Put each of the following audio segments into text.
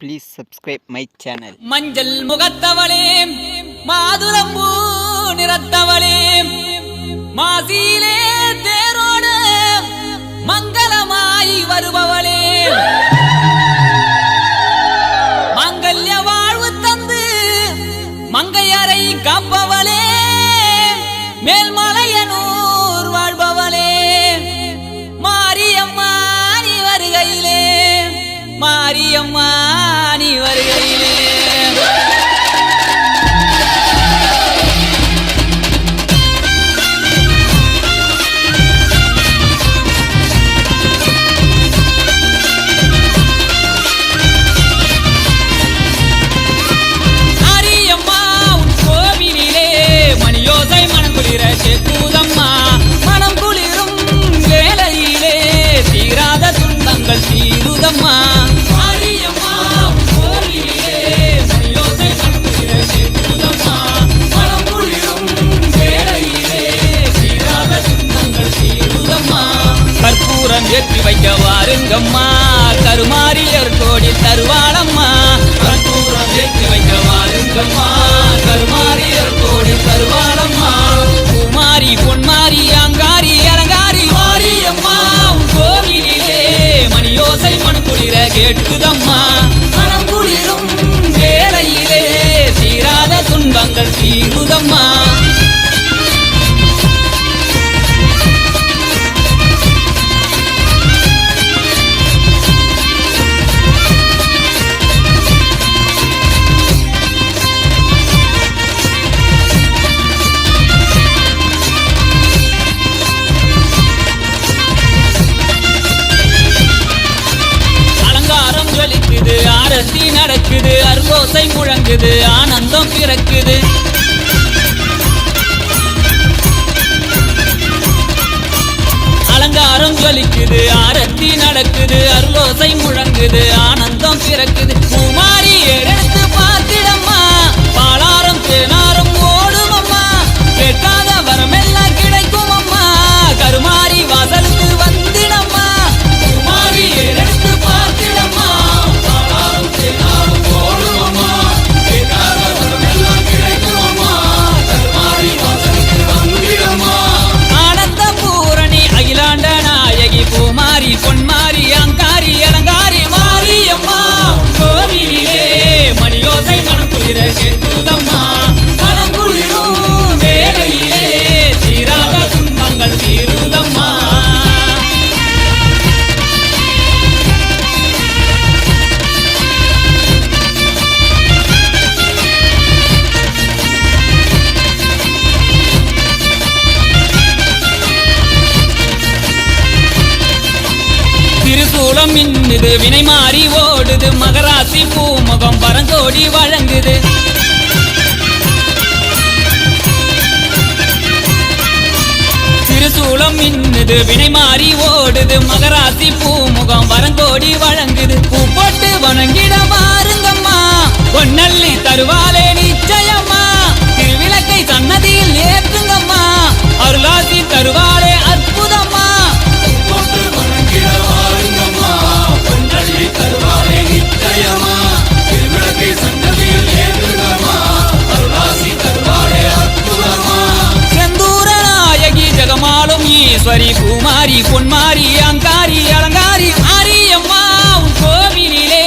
Please subscribe my channel. மஞ்சள் முகத்தவளே மாதுளம்பூ நிறத்தவளே மாசியிலே தேரோடு மங்களமாய் வருபவளே மங்கல்ய வாழ்வு தந்து மங்கையரை காப்பவளே மேல்மலையனூர் வாழ்பவளே மாரியம்மா நீ வருகையிலே மாரியம்மா நீ வருகையிலே மாரியம்மா உன் கோவிலிலே மணியோசை மனம் குளிர சேக்குதம்மா மனம் குளிரும் வேளையிலே தீராத துன்பங்கள் தீருதம்மா ஏற்றி வைக்க வாருங்கம்மா கருமாரியர் கோடி தருவாளம்மா கற்பூரம் ஏற்றி வைக்க வாருங்கம்மா கருமாரியர் கோடி தருவாளம்மா குமாரி பொன்மாரி அங்காரி அலங்காரி மாரியம்மா உன் கோவிலிலே மணியோசை மனம் குளிர கேட்குதம்மா மனம் குளிரும் வேளையிலே தீராத துன்பங்கள் தீருதம்மா ஆரத்தி நடக்குது அருளோசை முழங்குது ஆனந்தம் பிறக்குது அலங்காரம் ஜொலிக்குது ஆரத்தி நடக்குது அருளோசை முழங்குது ஆனந்தம் பிறக்குது குமாரி எடுத்து பார்த்திடம்மா பாலாரம் தேனாரம் ஓடுமம்மா கேட்காத வரமெல்லாம் கிடைக்கும் அம்மா கருமாரி வாசலுக்கு வந்திடம்மா குமாரி எடுத்து பார்த்திடம்மா பூமாரி பொன்மாரி அங்காரி அலங்காரி மாரியம்மா கோவிலிலே மணியோசை மனம் குளிர கேட்குதம்மா மனம் குளிரும் வேளையிலே தீராத துன்பங்கள் தீருதம்மா திருசூலம் மின்னுது வினை மாறி ஓடுது மகராசி பூமுகம் பரங்கோடி வழங்குது திருசூலம் மின்னுது வினை மாறி ஓடுது மகராசி பூமுகம் வரங்கோடி வழங்குது பூ போட்டு வணங்கிட பாருங்கம்மா பொன்னல்லி தருவாலே நிச்சயம்மா திருவிளக்கை சன்னதியில் ஏற்றுங்கம்மா அருளாசி தருவாலே அற்புதம்மா ஈஸ்வரி குமாரி பொன்மாரி அங்காரி அலங்காரி மாரியம்மா உன் கோவிலிலே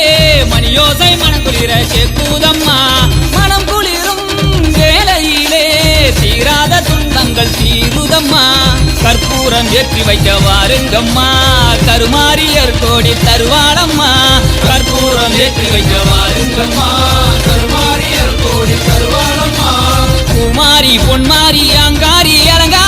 மணியோசை மனம் குளிர கேட்குதம்மா மனம் குளிரும் வேளையிலே தீராத துன்பங்கள் தீருதம்மா கற்பூரம் ஏற்றி வைக்க வாருங்கம்மா கருமாரியர் கோடி தருவாளம்மா கற்பூரம் ஏற்றி வைக்க வாருங்கம்மா கருமாரியர் கோடி தருவாளம்மா குமாரி பொன்மாரி அங்காரி அலங்காரி